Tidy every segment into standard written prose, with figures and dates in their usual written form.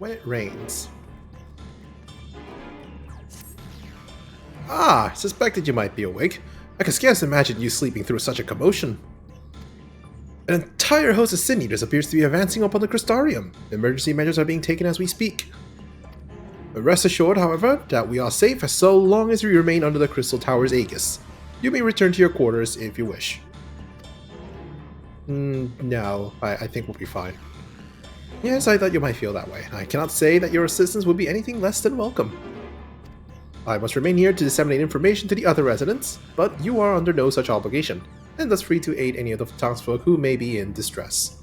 when it rains. Ah, I suspected you might be awake. I can scarce imagine you sleeping through such a commotion. An entire host of sin eaters appears to be advancing upon the Crystarium. Emergency measures are being taken as we speak. Rest assured, however, that we are safe for so long as we remain under the Crystal Tower's aegis. You may return to your quarters if you wish. No, I think we'll be fine. Yes, I thought you might feel that way. I cannot say that your assistance would be anything less than welcome. I must remain here to disseminate information to the other residents, but you are under no such obligation, and thus free to aid any of the townsfolk who may be in distress.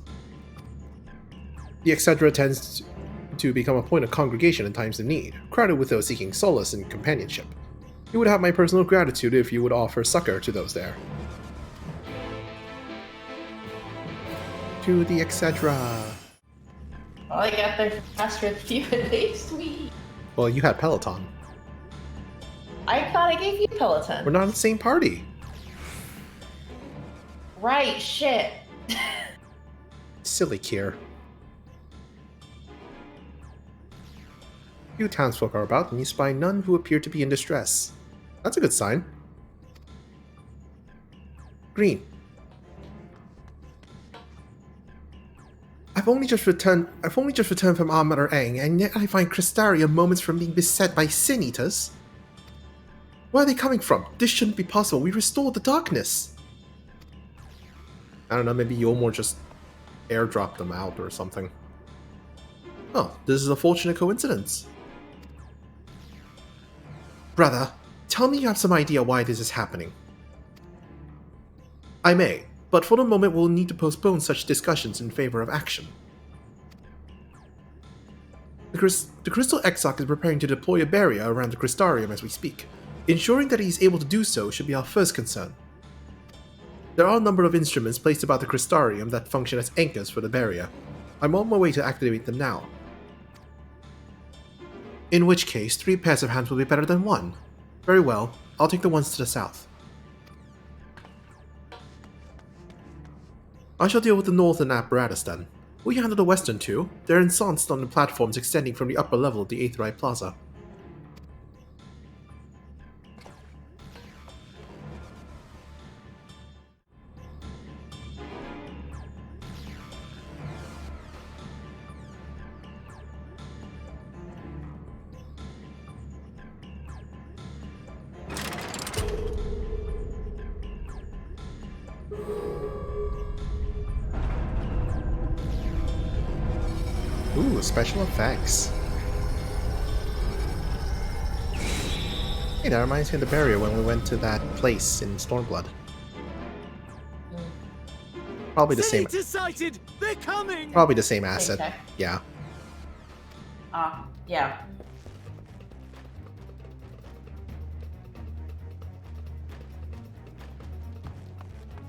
The XIV tends to become a point of congregation in times of need, crowded with those seeking solace and companionship. You would have my personal gratitude if you would offer succor to those there. To the XIV. Well, I got there faster with you at least. Well, you had Peloton. I thought I gave you Peloton. We're not in the same party. Right, shit. Silly Kier. Few townsfolk are about, and you spy none who appear to be in distress. That's a good sign. Green. I've only just returned from Armor Eng, and yet I find Crystarium moments from being beset by sin eaters. Where are they coming from? This shouldn't be possible. We restored the darkness. I don't know, maybe Yolmor just airdropped them out or something. Oh, this is a fortunate coincidence. Brother, tell me you have some idea why this is happening. I may, but for the moment we'll need to postpone such discussions in favor of action. The Crystal Exarch is preparing to deploy a barrier around the Crystarium as we speak. Ensuring that he is able to do so should be our first concern. There are a number of instruments placed about the Crystarium that function as anchors for the barrier. I'm on my way to activate them now. In which case, 3 pairs of hands will be better than 1. Very well, I'll take the ones to the south. I shall deal with the northern apparatus then. Will you handle the western two? They're ensconced on the platforms extending from the upper level of the Aetheryte Plaza. Ooh, special effects. Hey, that reminds me of the barrier when we went to that place in Stormblood. Probably the same. Sighted! They're coming! Probably the same asset. Okay. Yeah. Yeah.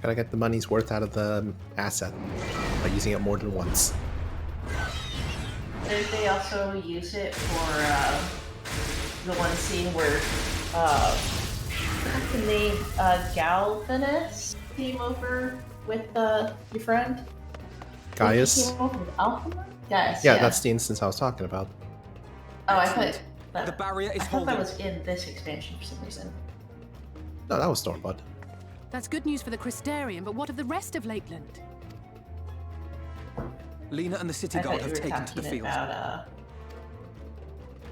Gotta get the money's worth out of the asset by using it more than once. Did they also use it for the one scene where what's the name? Galvanus came over with your friend? Gaius? He came over with Alpha? Gaius, Yeah, that's the instance I was talking about. Oh, I thought that, The barrier is I thought holding. that was in this expansion for some reason. No, that was Stormblood. That's good news for the Crystarium, but what of the rest of Lakeland? Lena and the city I guard thought have you were taken to the talking field. about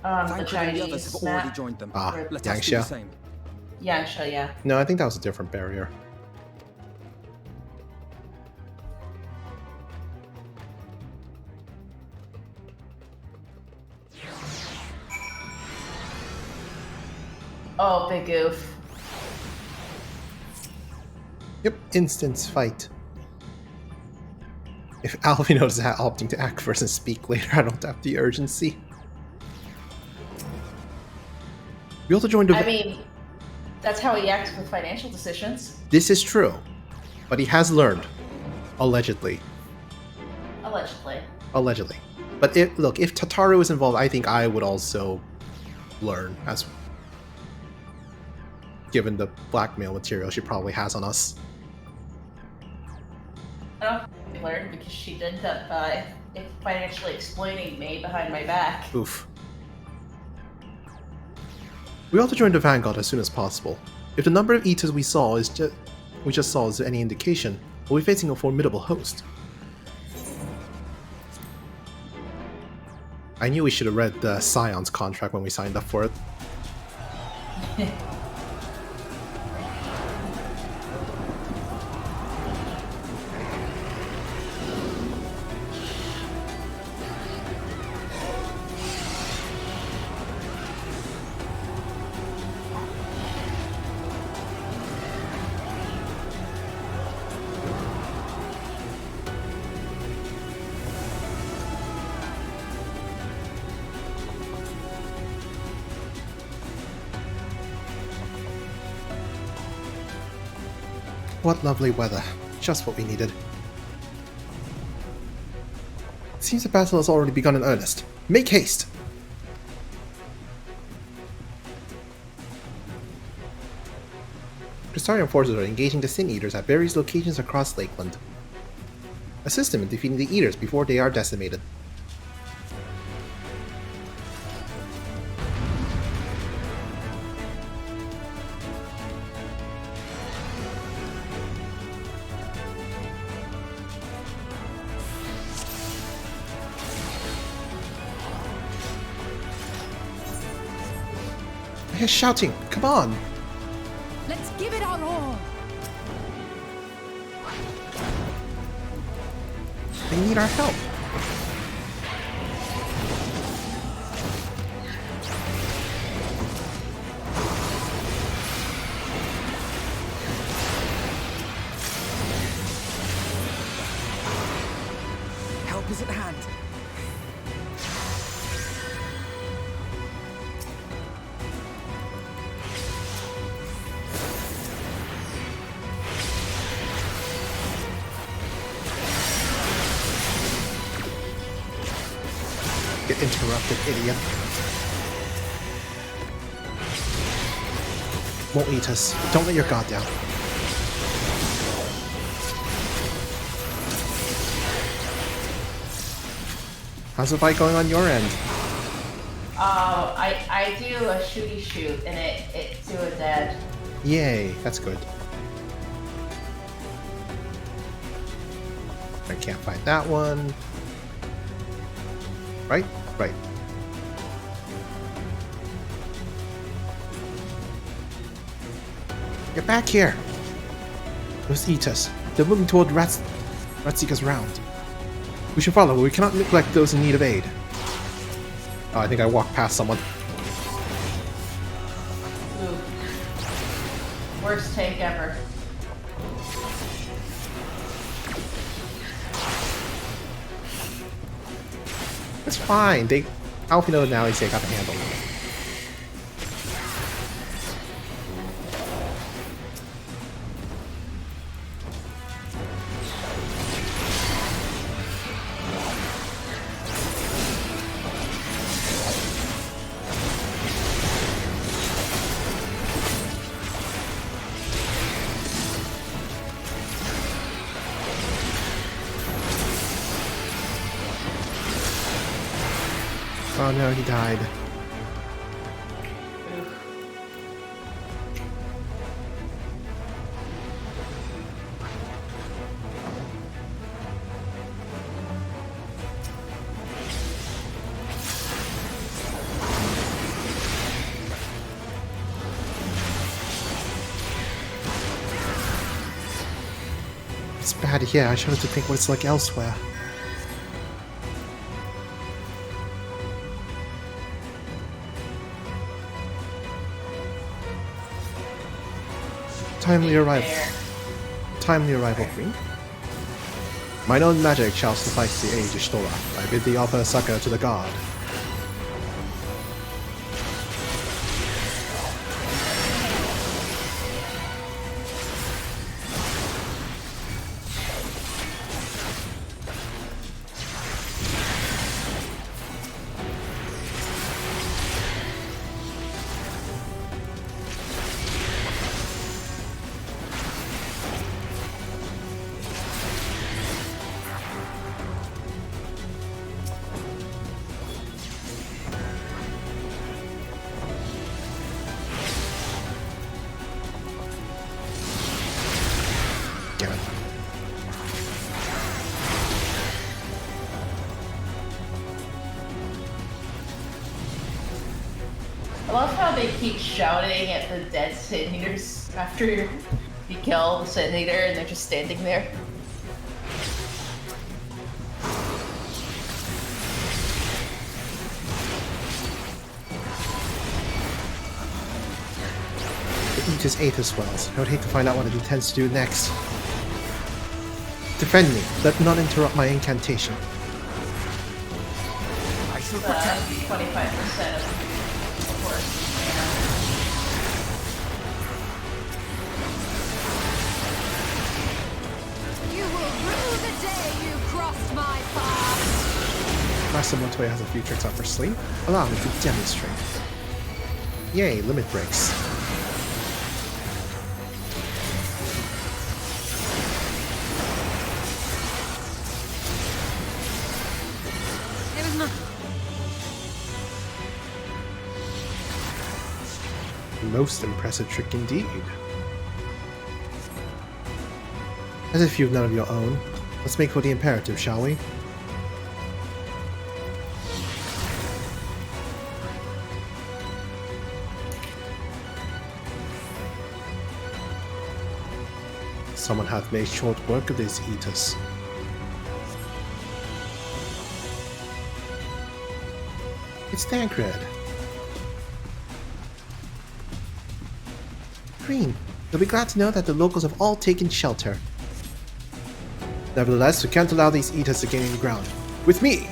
the Thancred and the others Chinese have map. already joined them. Ah, Let us do Yangsha. the same. Yangsha, yeah. No, I think that was a different barrier. Oh, big goof. Yep, instance fight. If Alvino is opting to act first and speak later, I don't have the urgency. We also joined I mean, that's how he acts with financial decisions. This is true, but he has learned. Allegedly. Allegedly. Allegedly. But look, if Tataru is involved, I think I would also learn, as given the blackmail material she probably has on us. I don't think she learned because she did that financially exploiting me behind my back. Oof. We ought to join the Vanguard as soon as possible. If the number of eaters we just saw is any indication, we'll be facing a formidable host. I knew we should have read the Scion's contract when we signed up for it. What lovely weather. Just what we needed. It seems the battle has already begun in earnest. Make haste! Crystarian forces are engaging the Sin Eaters at various locations across Lakeland. Assist them in defeating the Eaters before they are decimated. I hear shouting! Come on! Let's give it our all. They need our help! Help is at hand. Get interrupted, idiot. Won't eat us. Don't let your guard down. How's the fight going on your end? I do a shooty shoot and it to a dead. Yay, that's good. I can't fight that one. Right? Right. Get back here! Those Eaters. They're moving toward Ratseeker's round. We should follow, but we cannot neglect those in need of aid. Oh, I think I walked past someone. Ooh. Worst take ever. It's fine. Alfino and Nally say got the handle on it. Oh no, he died. It's bad here. I shudder to think what it's like elsewhere. Timely arrival, Queen. Mine own magic shall suffice the age of Shtola. I bid thee offer succor to the god. I love how they keep shouting at the dead Sin Eaters after you kill the Sin Eater and they're just standing there. The Aegis ate as well. I would hate to find out what it intends to do next. Defend me. Let not interrupt my incantation. I shall protect 25% of course. You will rue the day you crossed my path. Master Montoya has a few tricks up her sleeve. Allow me to demonstrate. Yay, limit breaks. It was nothing. Most impressive trick indeed. As if you've none of your own. Let's make for the imperative, shall we? Someone hath made short work of these eaters. It's Tancred. Green, you'll be glad to know that the locals have all taken shelter. Nevertheless, we can't allow these eaters to gain any ground. With me!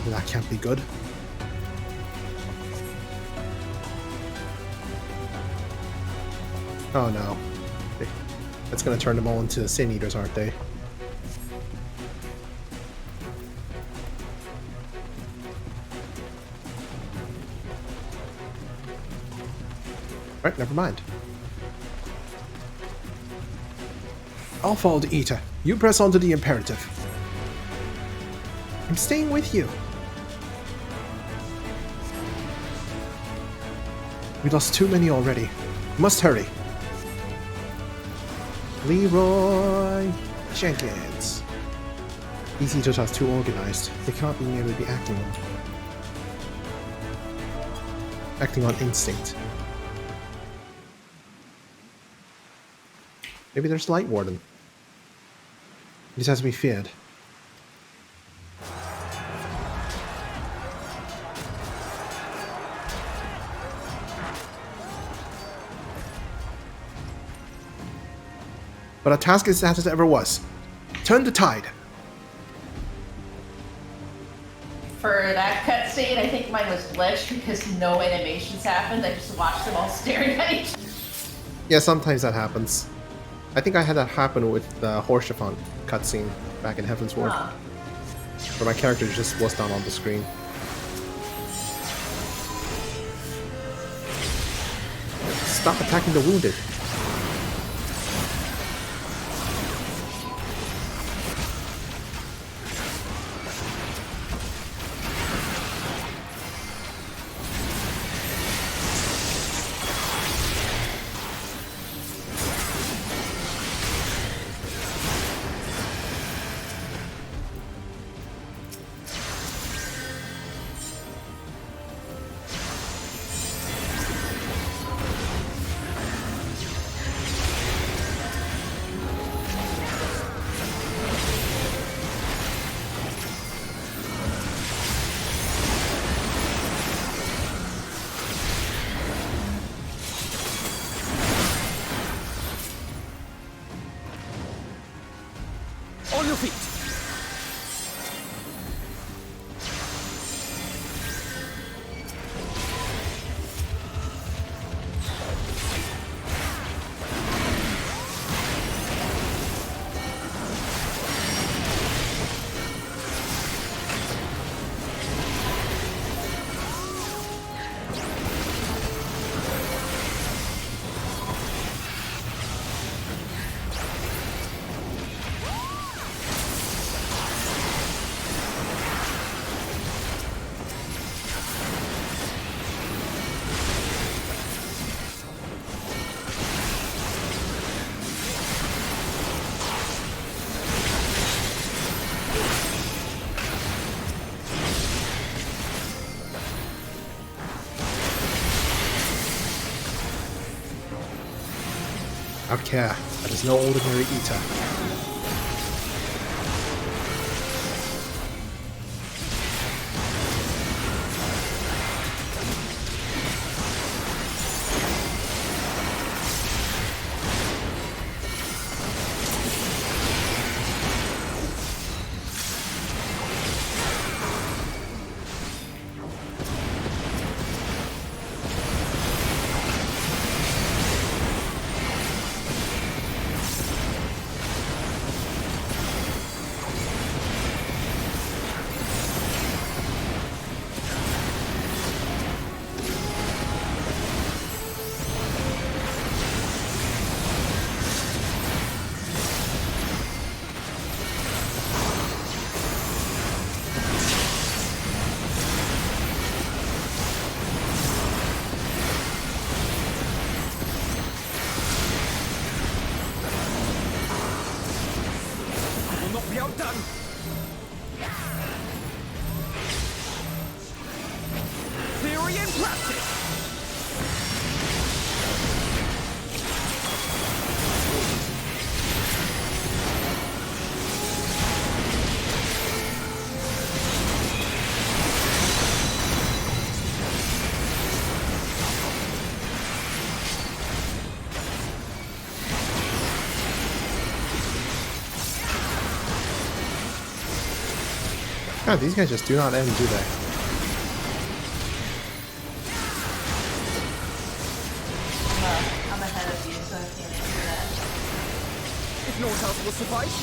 That can't be good. Oh no. That's gonna turn them all into Sin Eaters, aren't they? Alright, never mind. I'll follow the Eater. You press on to the imperative. I'm staying with you. We lost too many already. Must hurry. Leroy Jenkins. These eaters are too organized. They cannot merely be acting on instinct. Maybe there's Light Warden. This has to be feared. But our task is as it ever was. Turn the tide. For that cutscene, I think mine was glitched because no animations happened. I just watched them all staring at each other. Yeah, sometimes that happens. I think I had that happen with the Horshaphant cutscene back in Heaven's Ward. Huh. Where my character just was not on the screen. Stop attacking the wounded. Our care, that is no ordinary eater. Done. Theory and practice. God, these guys just do not end, do they? I'm ahead of you, so I can't answer that. If naught else will suffice,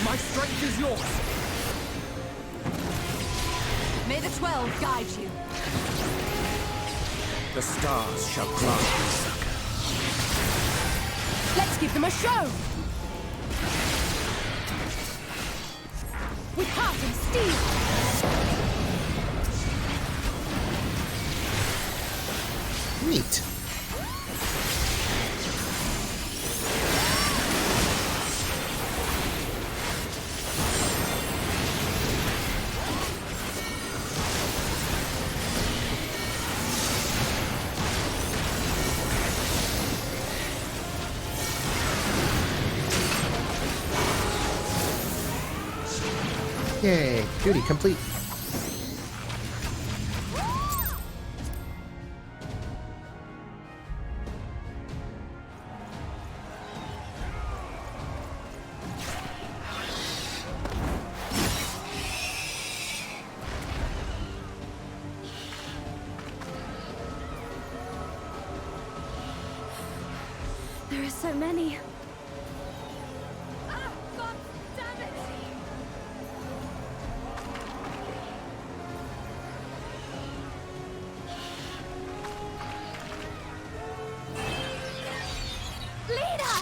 my strength is yours. May the 12 guide you. The stars shall grant me succor. Let's give them a show! With heart and steel! Neat. Yay, duty complete. There are so many. Ah, God damn it! Leader!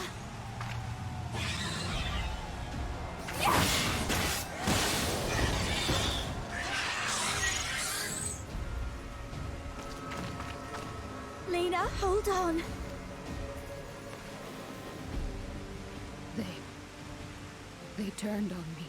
Lena, hold on. They turned on me.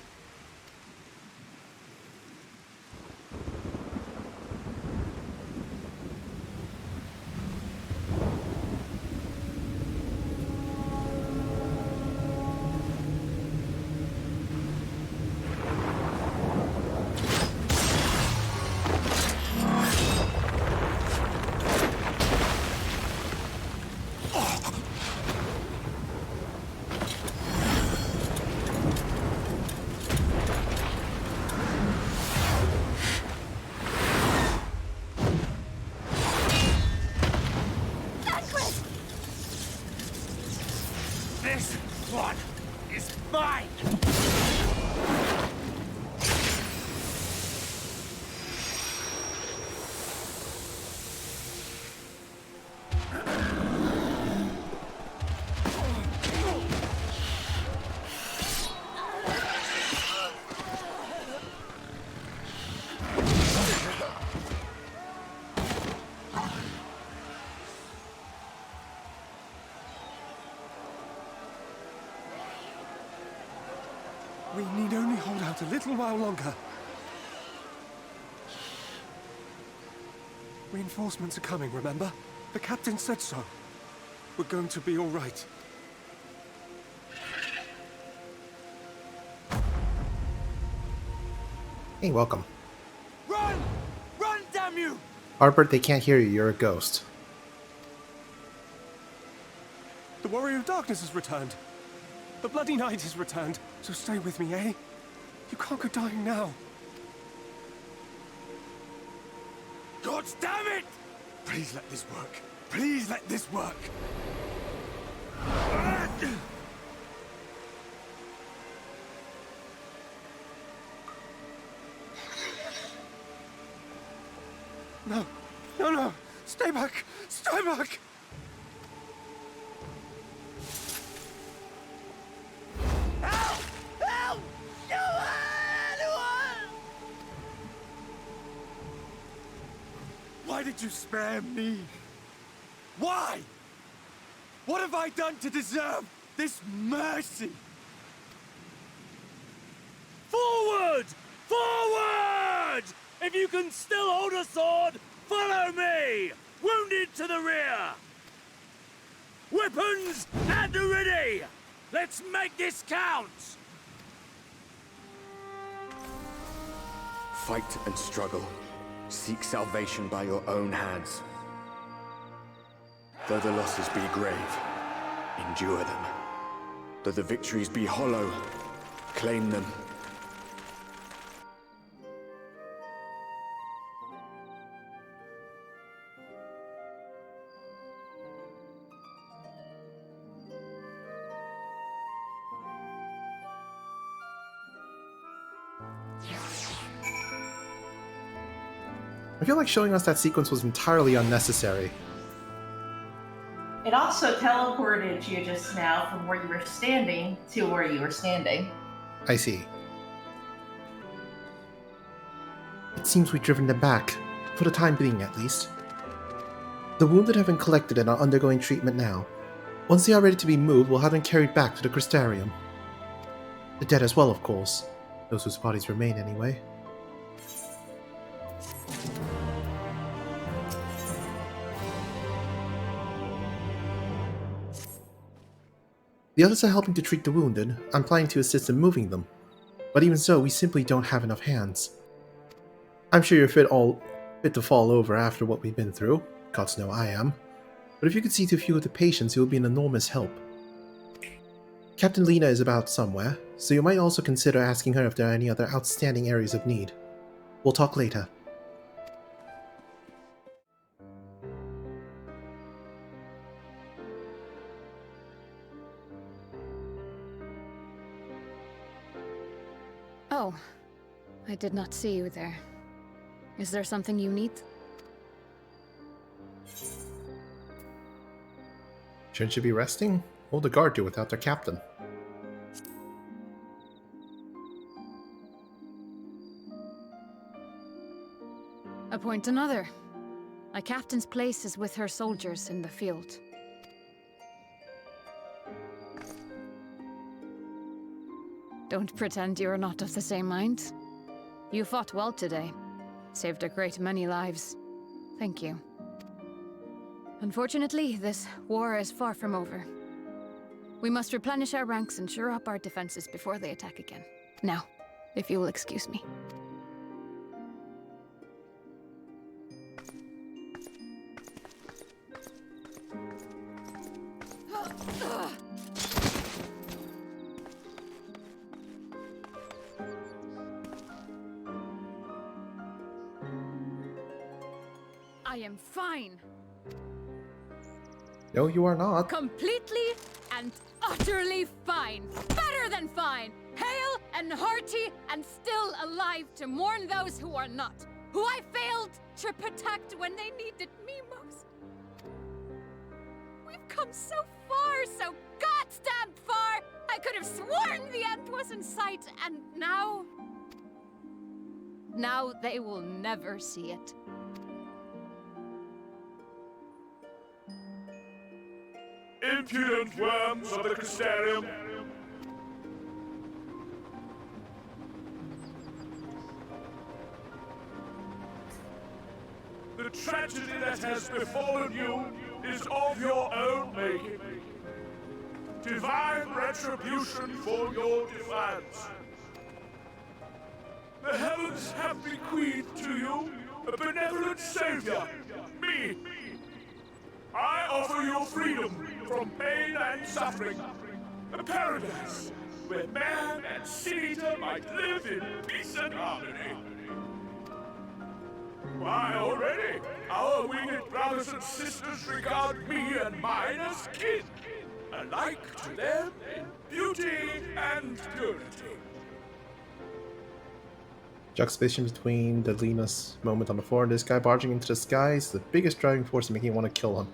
This one is mine! We need only hold out a little while longer. Reinforcements are coming, remember? The captain said so. We're going to be all right. Hey, welcome. Run! Run, damn you! Albert, they can't hear you. You're a ghost. The Warrior of Darkness has returned. The Bloody Knight has returned. So stay with me, eh? You can't go dying now. God damn it! Please let this work. Please let this work. No. No, no. Stay back. Stay back. Help! Help! Anyone! Why did you spare me? Why? What have I done to deserve this mercy? Forward! Forward! If you can still hold a sword, follow me! Wounded to the rear! Weapons at the ready! Let's make this count! Fight and struggle. Seek salvation by your own hands. Though the losses be grave, endure them. Though the victories be hollow, claim them. I feel like showing us that sequence was entirely unnecessary. It also teleported you just now from where you were standing to where you were standing. I see. It seems we've driven them back, for the time being at least. The wounded have been collected and are undergoing treatment now. Once they are ready to be moved, we'll have them carried back to the Crystarium. The dead as well, of course. Those whose bodies remain, anyway. The others are helping to treat the wounded. I'm planning to assist in moving them. But even so, we simply don't have enough hands. I'm sure you're fit to fall over after what we've been through. Gods know I am. But if you could see to a few of the patients, it would be an enormous help. Captain Lena is about somewhere, so you might also consider asking her if there are any other outstanding areas of need. We'll talk later. Oh, I did not see you there. Is there something you need? Shouldn't you be resting? What will the guard do without their captain? Appoint another. A captain's place is with her soldiers in the field. Don't pretend you're not of the same mind. You fought well today. Saved a great many lives. Thank you. Unfortunately, this war is far from over. We must replenish our ranks and shore up our defenses before they attack again. Now, if you will excuse me. I am fine. No, you are not. Completely and utterly fine. Better than fine. Hale and hearty and still alive to mourn those who are not. Who I failed to protect when they needed me most. We've come so far, so goddamn far. I could have sworn the end was in sight, and now... Now they will never see it. Impudent worms of the Crystarium! The tragedy that has befallen you is of your own making. Divine retribution for your defiance. The heavens have bequeathed to you a benevolent savior, me. I offer you freedom from pain and suffering, a paradise where man and sin-eater might live in peace and harmony. Why, already, our winged brothers and sisters regard me and mine as kin, alike to them in beauty and purity. Juxtaposition between the Lena's moment on the floor and this guy barging into the sky is the biggest driving force making you want to kill him.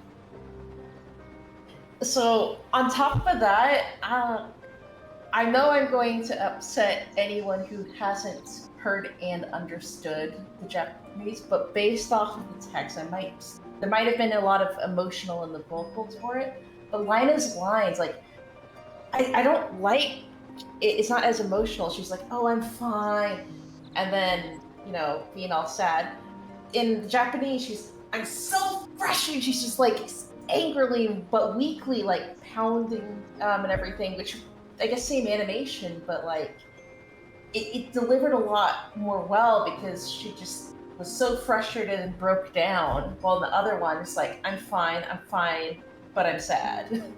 So, on top of that, I know I'm going to upset anyone who hasn't heard and understood the Japanese, but based off of the text, there might have been a lot of emotional in the vocals for it. But Lina's lines, like, I don't like it. It's not as emotional. She's like, "Oh, I'm fine," and then, you know, being all sad. In the Japanese, "I'm so frustrated." She's just like angrily but weakly, like pounding and everything, which I guess same animation, but like it delivered a lot more well because she just was so frustrated and broke down, while the other one is like, I'm fine, but I'm sad."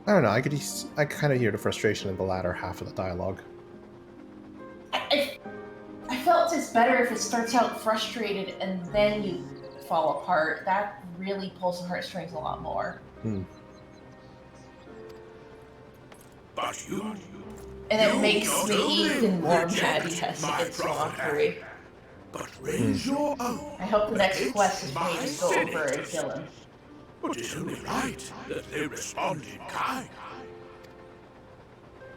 I don't know, I kind of hear the frustration in the latter half of the dialogue. I felt it's better if it starts out frustrated and then you fall apart. That really pulls the heartstrings a lot more. But you... And it You makes not me only even more reject mad because my it's so prophet, hungry. but raise your own. I hope the next against quest is my for me to go over and senators. kill him. It is only right that they respond in kind.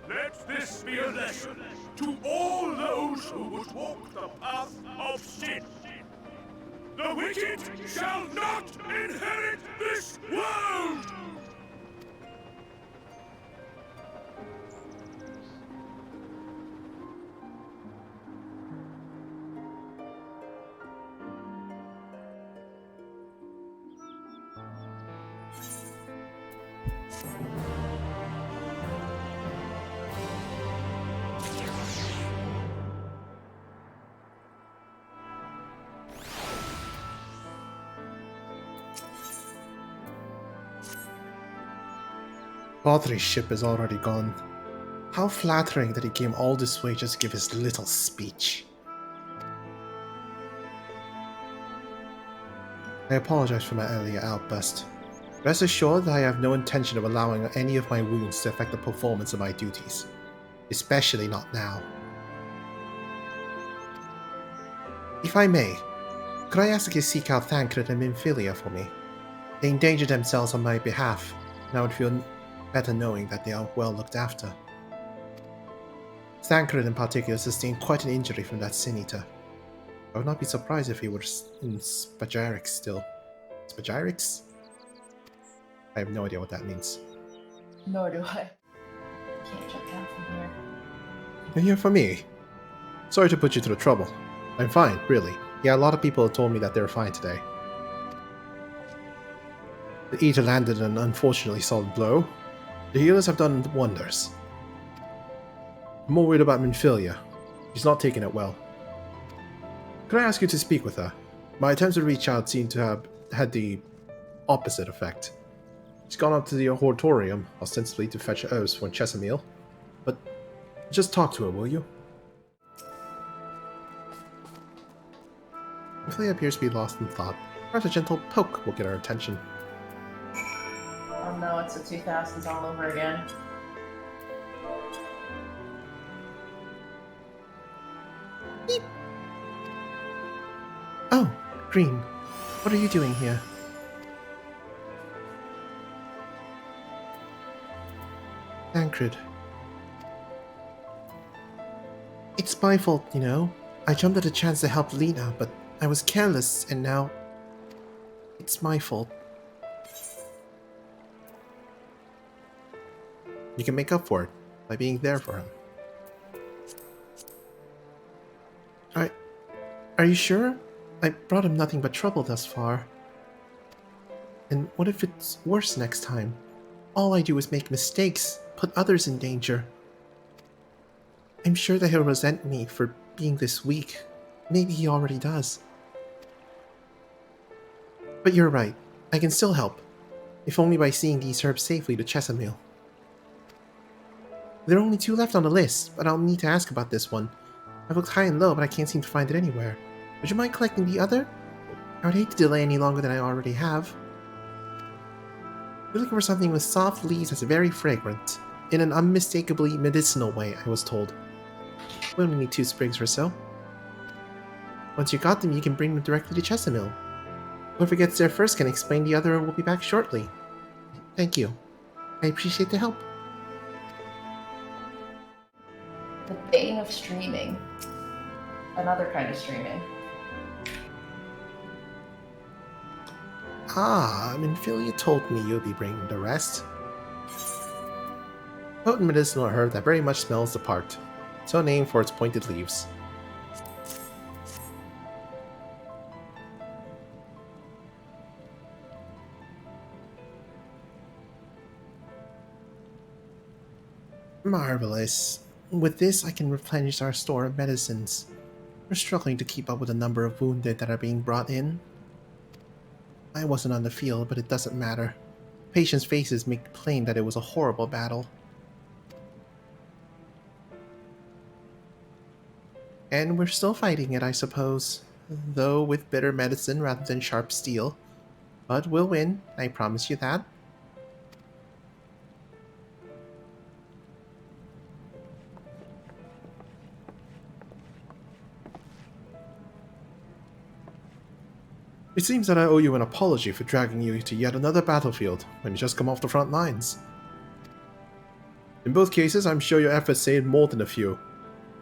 Let this be a lesson to all those who would walk the path of sin. The wicked shall not inherit this world! Baldry's ship is already gone. How flattering that he came all this way just to give his little speech. I apologize for my earlier outburst. Rest assured that I have no intention of allowing any of my wounds to affect the performance of my duties. Especially not now. If I may, could I ask that you seek out Thancred and Minfilia for me? They endanger themselves on my behalf, and I would feel better knowing that they are well looked after. Thancred in particular sustained quite an injury from that Sin-Eater. I would not be surprised if he were in Spagyarix still. Spagyarix? I have no idea what that means. Nor do I. Can't jump down from here. You're here for me. Sorry to put you through trouble. I'm fine, really. Yeah, a lot of people have told me that they're fine today. The Eater landed an unfortunately solid blow. The healers have done wonders. I'm more worried about Minfilia. She's not taking it well. Could I ask you to speak with her? My attempts to reach out seem to have had the opposite effect. She's gone up to the Hortorium, ostensibly to fetch herbs for Chesamil. But just talk to her, will you? Minfilia appears to be lost in thought. Perhaps a gentle poke will get her attention. Oh no, it's the 2000s all over again. Beep. Oh, Green. What are you doing here? Thancred. It's my fault, you know. I jumped at a chance to help Lena, but I was careless, and now... it's my fault. You can make up for it by being there for him. Are you sure? I brought him nothing but trouble thus far. And what if it's worse next time? All I do is make mistakes, put others in danger. I'm sure that he'll resent me for being this weak. Maybe he already does. But you're right. I can still help. If only by seeing these herbs safely to Chesamil. There are only 2 left on the list, but I'll need to ask about this one. I've looked high and low, but I can't seem to find it anywhere. Would you mind collecting the other? I would hate to delay any longer than I already have. We're looking for something with soft leaves that's very fragrant. In an unmistakably medicinal way, I was told. We only need 2 sprigs or so. Once you got them, you can bring them directly to Chesamil. Whoever gets there first can explain the other and we'll be back shortly. Thank you. I appreciate the help. The bane of streaming. Another kind of streaming. Ah, Minfilia told me you'll be bringing the rest. Potent medicinal herb that very much smells the part, so named for its pointed leaves. Marvelous. With this, I can replenish our store of medicines. We're struggling to keep up with the number of wounded that are being brought in. I wasn't on the field, but it doesn't matter. Patients' faces make plain that it was a horrible battle. And we're still fighting it, I suppose. Though with bitter medicine rather than sharp steel. But we'll win, I promise you that. It seems that I owe you an apology for dragging you to yet another battlefield when you just come off the front lines. In both cases, I'm sure your efforts saved more than a few.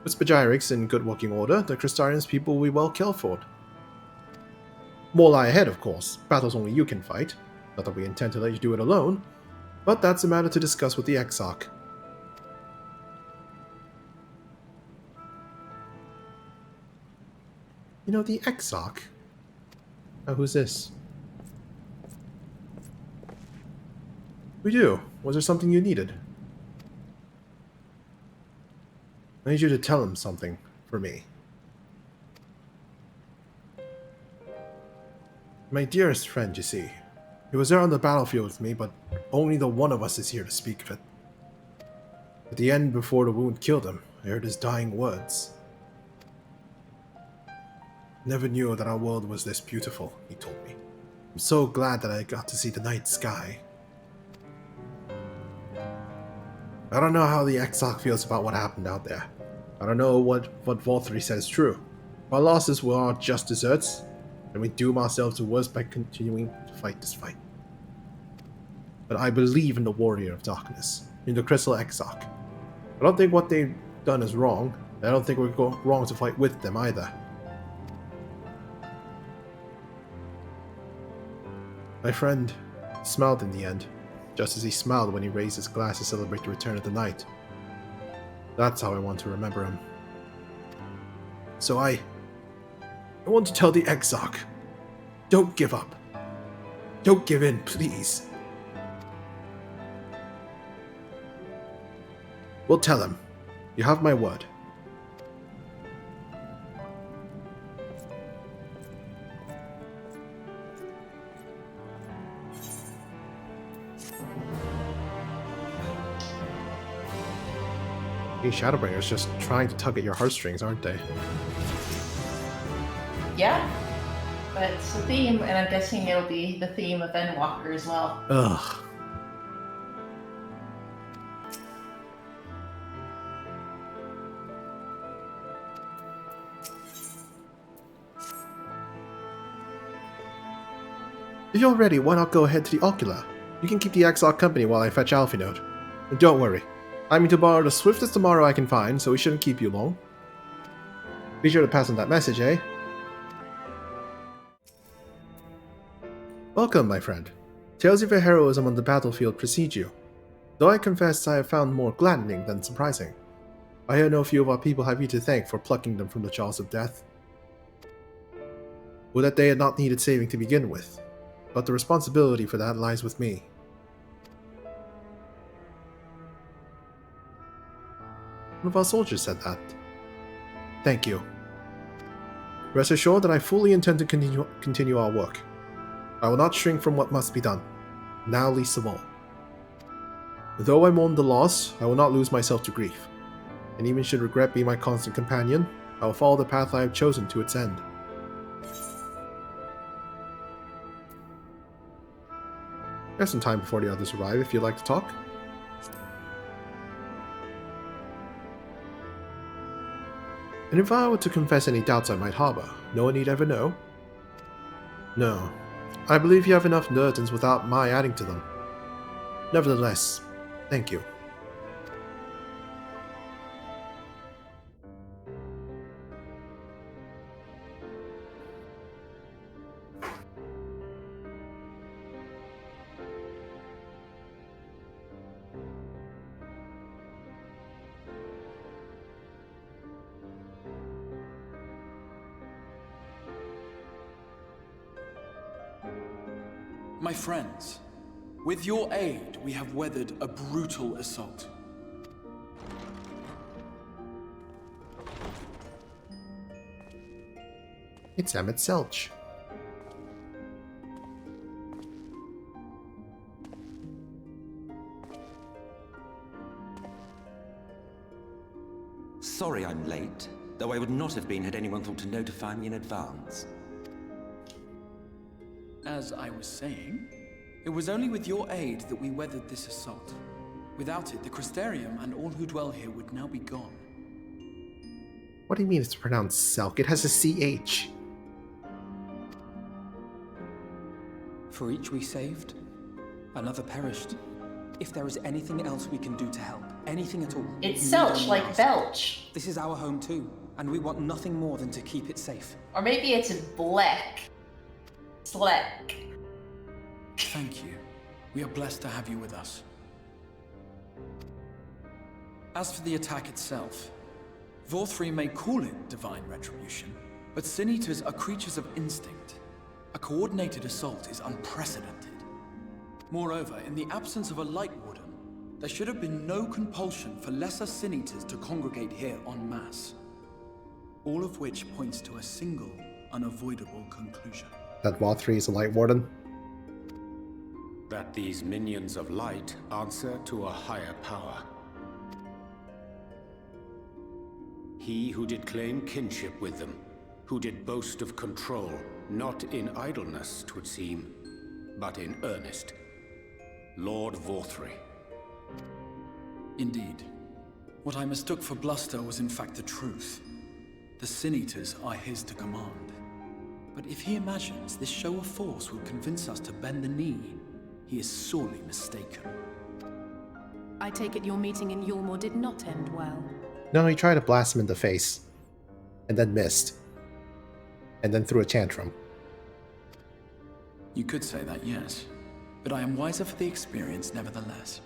With Spagyrix in good working order, the Crystarians people will be well cared for. More lie ahead, of course. Battles only you can fight. Not that we intend to let you do it alone, but that's a matter to discuss with the Exarch. You know, the Exarch? Oh, who's this? We do. Was there something you needed? I need you to tell him something for me. My dearest friend, you see. He was there on the battlefield with me, but only the one of us is here to speak of it. At the end, before the wound killed him, I heard his dying words. Never knew that our world was this beautiful, he told me. I'm so glad that I got to see the night sky. I don't know how the Exarch feels about what happened out there. I don't know what Volthree said is true. Our losses were our just deserts, and we doom ourselves to worse by continuing to fight this fight. But I believe in the Warrior of Darkness, in the Crystal Exarch. I don't think what they've done is wrong, and I don't think we're wrong to fight with them either. My friend smiled in the end, just as he smiled when he raised his glass to celebrate the return of the night. That's how I want to remember him. So I want to tell the Exarch, don't give up. Don't give in, please. We'll tell him. You have my word. These Shadowbringers just trying to tug at your heartstrings, aren't they? Yeah. But it's the theme, and I'm guessing it'll be the theme of Endwalker as well. Ugh. If you're ready, why not go ahead to the Ocula? You can keep the Exarch company while I fetch Alphinaud. And don't worry, I mean to borrow the swiftest tomorrow I can find, so we shouldn't keep you long. Be sure to pass on that message, eh? Welcome, my friend. Tales of your heroism on the battlefield precede you. Though I confess I have found more gladdening than surprising. I hear no few of our people have you to thank for plucking them from the jaws of death. Or that they had not needed saving to begin with. but the responsibility for that lies with me. One of our soldiers said that. Thank you. Rest assured that I fully intend to continue our work. I will not shrink from what must be done, now least of all. Though I mourn the loss, I will not lose myself to grief, and even should regret be my constant companion, I will follow the path I have chosen to its end. There's some time before the others arrive if you'd like to talk. And if I were to confess any doubts I might harbor, no one need ever know? No. I believe you have enough burdens without my adding to them. Nevertheless, thank you. My friends, with your aid, we have weathered a brutal assault. It's Emmett Selch. Sorry I'm late, though I would not have been had anyone thought to notify me in advance. As I was saying, it was only with your aid that we weathered this assault. Without it, the Crystarium and all who dwell here would now be gone. What do you mean it's pronounced Selk? It has a CH. For each we saved, another perished. If there is anything else we can do to help, anything at all... It's Selch, like Belch. This is our home too, and we want nothing more than to keep it safe. Or maybe it's Black. Slack. Thank you. We are blessed to have you with us. As for the attack itself, Vorthri may call it divine retribution, but Sin Eaters are creatures of instinct. A coordinated assault is unprecedented. Moreover, in the absence of a Light Warden, there should have been no compulsion for lesser Sin Eaters to congregate here en masse. All of which points to a single, unavoidable conclusion. That Vorthri is a Light Warden? That these minions of light answer to a higher power. He who did claim kinship with them, who did boast of control, not in idleness, 'twould seem, but in earnest. Lord Vorthri. Indeed. What I mistook for bluster was in fact the truth. The Sin Eaters are his to command. But if he imagines this show of force will convince us to bend the knee, he is sorely mistaken. I take it your meeting in Yulmore did not end well. No, he tried to blast him in the face, and then missed, and then threw a tantrum. You could say that, yes, but I am wiser for the experience nevertheless.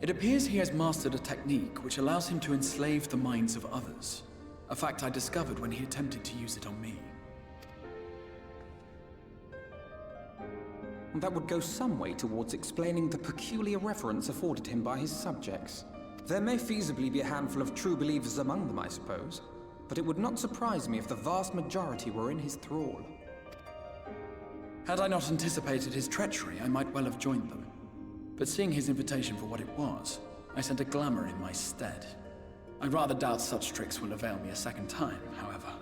It appears he has mastered a technique which allows him to enslave the minds of others, a fact I discovered when he attempted to use it on me. That would go some way towards explaining the peculiar reverence afforded him by his subjects. There may feasibly be a handful of true believers among them, I suppose, but it would not surprise me if the vast majority were in his thrall. Had I not anticipated his treachery, I might well have joined them. But seeing his invitation for what it was, I sent a glamour in my stead. I rather doubt such tricks will avail me a second time, however.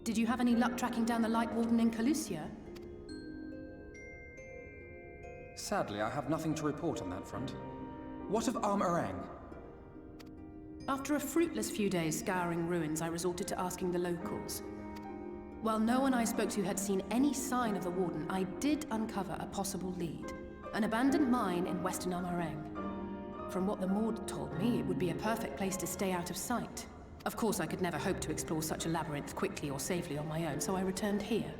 Did you have any luck tracking down the Light Warden in Calusia? Sadly, I have nothing to report on that front. What of Armorang? After a fruitless few days scouring ruins, I resorted to asking the locals. While no one I spoke to had seen any sign of the Warden, I did uncover a possible lead. An abandoned mine in western Armorang. From what the Maud told me, it would be a perfect place to stay out of sight. Of course, I could never hope to explore such a labyrinth quickly or safely on my own, so I returned here.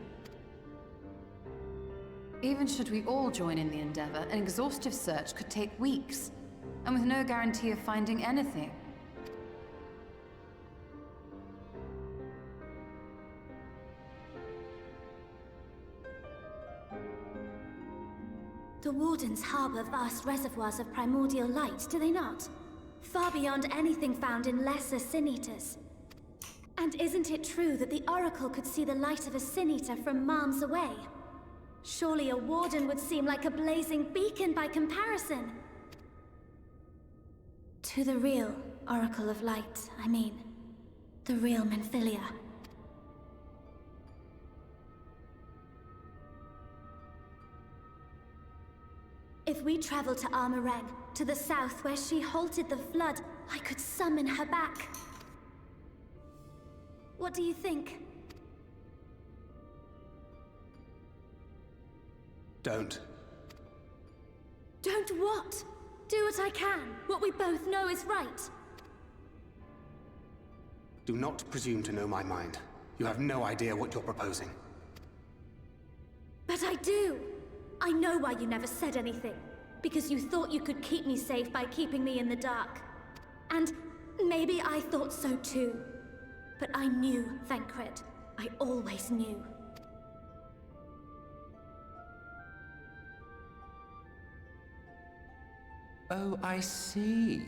Even should we all join in the endeavor, an exhaustive search could take weeks, and with no guarantee of finding anything. The Wardens harbor vast reservoirs of primordial light, do they not? Far beyond anything found in lesser sin-eaters. And isn't it true that the Oracle could see the light of a sin-eater from miles away? Surely a Warden would seem like a blazing beacon by comparison. To the real Oracle of Light, I mean. The real Menphilia. If we travel to Armoreng, to the south where she halted the flood, I could summon her back. What do you think? Don't. Don't what? Do what I can. What we both know is right. Do not presume to know my mind. You have no idea what you're proposing. But I do. I know why you never said anything. Because you thought you could keep me safe by keeping me in the dark. And maybe I thought so too. But I knew, Thancred. I always knew. Oh, I see.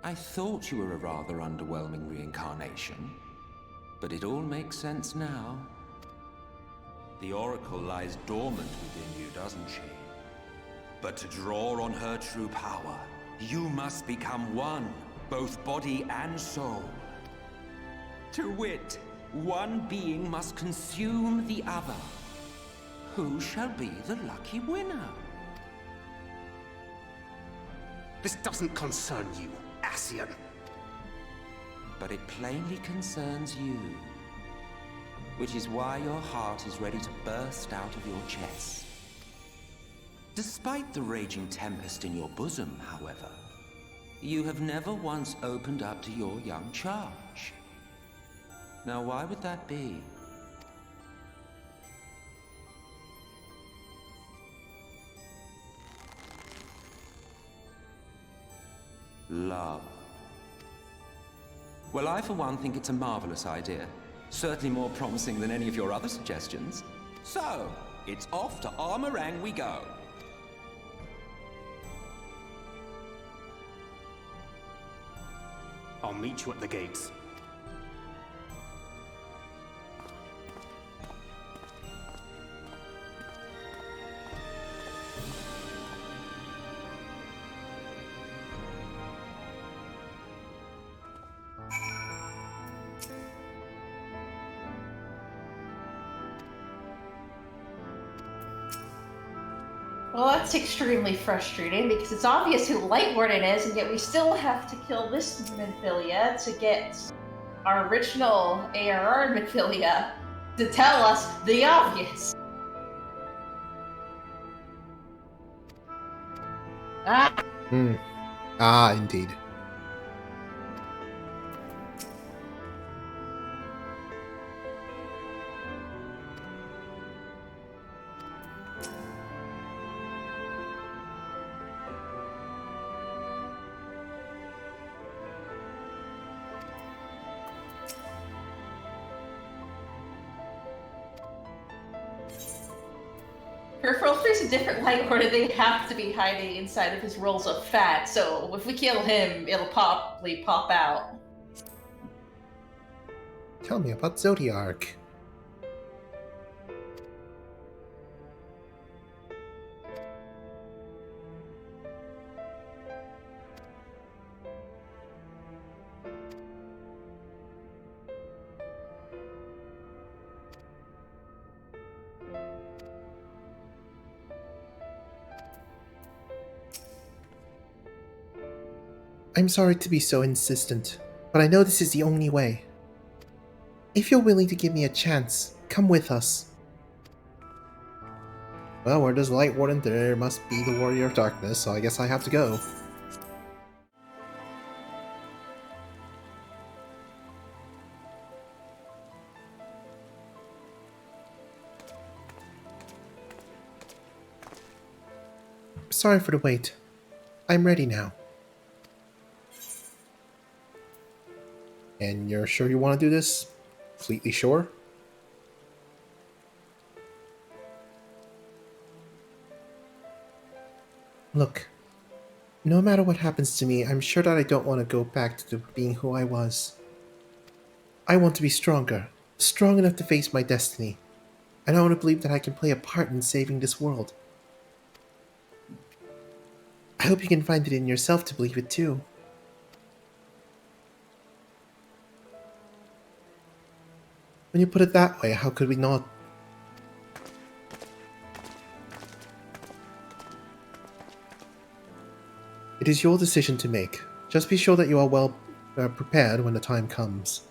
I thought you were a rather underwhelming reincarnation. But it all makes sense now. The Oracle lies dormant within you, doesn't she? But to draw on her true power, you must become one, both body and soul. To wit, one being must consume the other. Who shall be the lucky winner? This doesn't concern you, Ascian. But it plainly concerns you. Which is why your heart is ready to burst out of your chest. Despite the raging tempest in your bosom, however, you have never once opened up to your young charge. Now, why would that be? Love. Well, I for one think it's a marvelous idea. Certainly more promising than any of your other suggestions. So, it's off to Armoreng we go. I'll meet you at the gates. Well, that's extremely frustrating because it's obvious who Light Warden is, and yet we still have to kill this Menphilia to get our original ARR Menphilia to tell us the obvious. Ah! Ah, indeed. For a different Light Warden, they have to be hiding inside of his rolls of fat, so if we kill him, it'll probably pop out. Tell me about Zodiark. I'm sorry to be so insistent, but I know this is the only way. If you're willing to give me a chance, come with us. Well, where there's Light Warden, there must be the Warrior of Darkness, so I guess I have to go. Sorry for the wait. I'm ready now. And you're sure you want to do this? Completely sure? Look, no matter what happens to me, I'm sure that I don't want to go back to being who I was. I want to be stronger, strong enough to face my destiny, and I want to believe that I can play a part in saving this world. I hope you can find it in yourself to believe it too. When you put it that way, how could we not? It is your decision to make. Just be sure that you are well prepared when the time comes.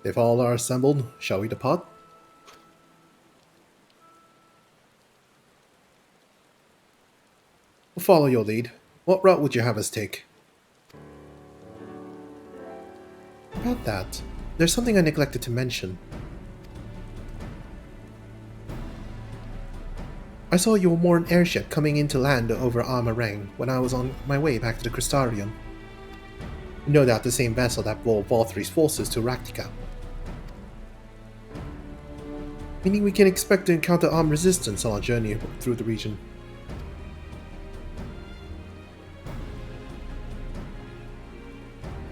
If all are assembled, shall we depart? We'll follow your lead. What route would you have us take? About that, there's something I neglected to mention. I saw your Moran airship coming into land over Armarang when I was on my way back to the Crystarium. No doubt the same vessel that bore Valtry's forces to Raktika. Meaning we can expect to encounter armed resistance on our journey through the region.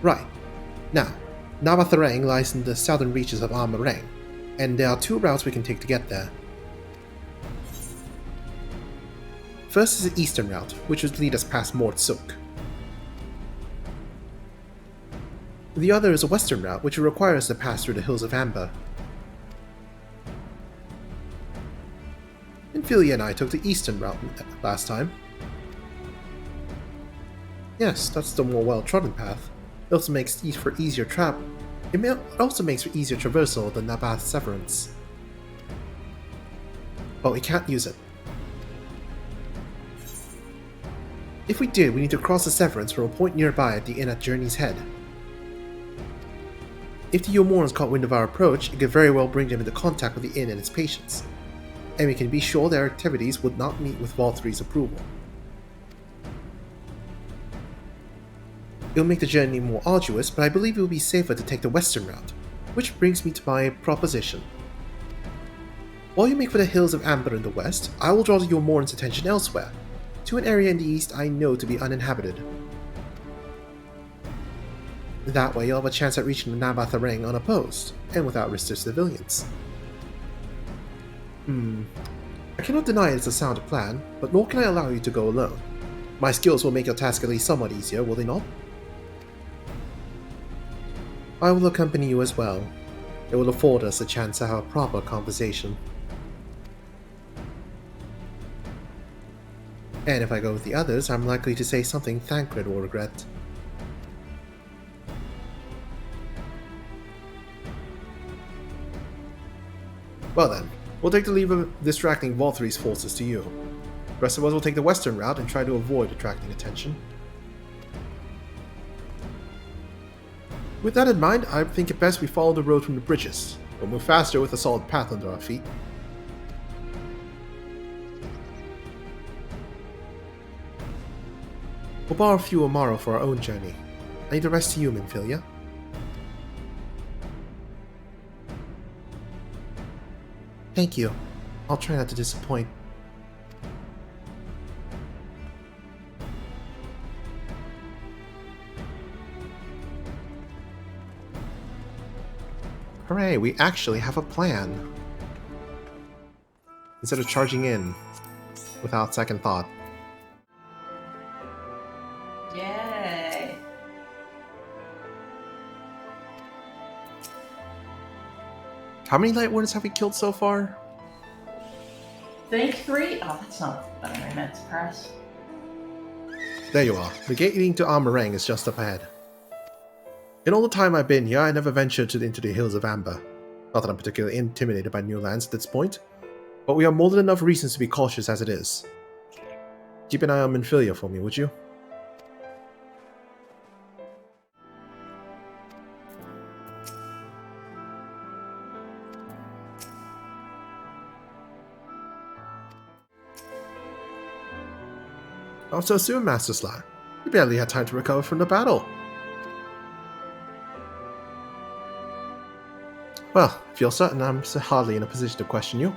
Right. Now, Navatharang lies in the southern reaches of Armarang, and there are two routes we can take to get there. First is the eastern route, which would lead us past Mortsuk. The other is a western route, which would require us to pass through the Hills of Amber. Infilia and I took the eastern route last time. Yes, that's the more well-trodden path. It also makes for easier It also makes for easier traversal than Nabath Severance. But we can't use it. If we did, we need to cross the Severance from a point nearby at the inn at Journey's Head. If the Yomorans caught wind of our approach, it could very well bring them into contact with the inn and its patients, and we can be sure their activities would not meet with Valtry's approval. It will make the journey more arduous, but I believe it will be safer to take the western route, which brings me to my proposition. While you make for the Hills of Amber in the west, I will draw your Morn's attention elsewhere, to an area in the east I know to be uninhabited. That way you'll have a chance at reaching the Navatharang unopposed, and without risk to civilians. I cannot deny it's a sound plan, but nor can I allow you to go alone. My skills will make your task at least somewhat easier, will they not? I will accompany you as well. It will afford us a chance to have a proper conversation. And if I go with the others, I'm likely to say something Thancred will regret. Well then, we'll take the leave of distracting Valtry's forces to you. The rest of us will take the western route and try to avoid attracting attention. With that in mind, I think it best we follow the road from the bridges. We'll move faster with a solid path under our feet. We'll borrow a few Amaro for our own journey. I need the rest to you, Minfilia. Thank you. I'll try not to disappoint. Hooray, we actually have a plan. Instead of charging in without second thought. Yay! How many light wardens have we killed so far? I think 3? Oh, that's not the button I meant to press. There you are. The gate leading to Armarang is just up ahead. In all the time I've been here, I never ventured into the Hills of Amber. Not that I'm particularly intimidated by new lands at this point, but we have more than enough reasons to be cautious as it is. Keep an eye on Minfilia for me, would you? Not so soon, Master Slayer. You barely had time to recover from the battle. Well, if you're certain, I'm hardly in a position to question you.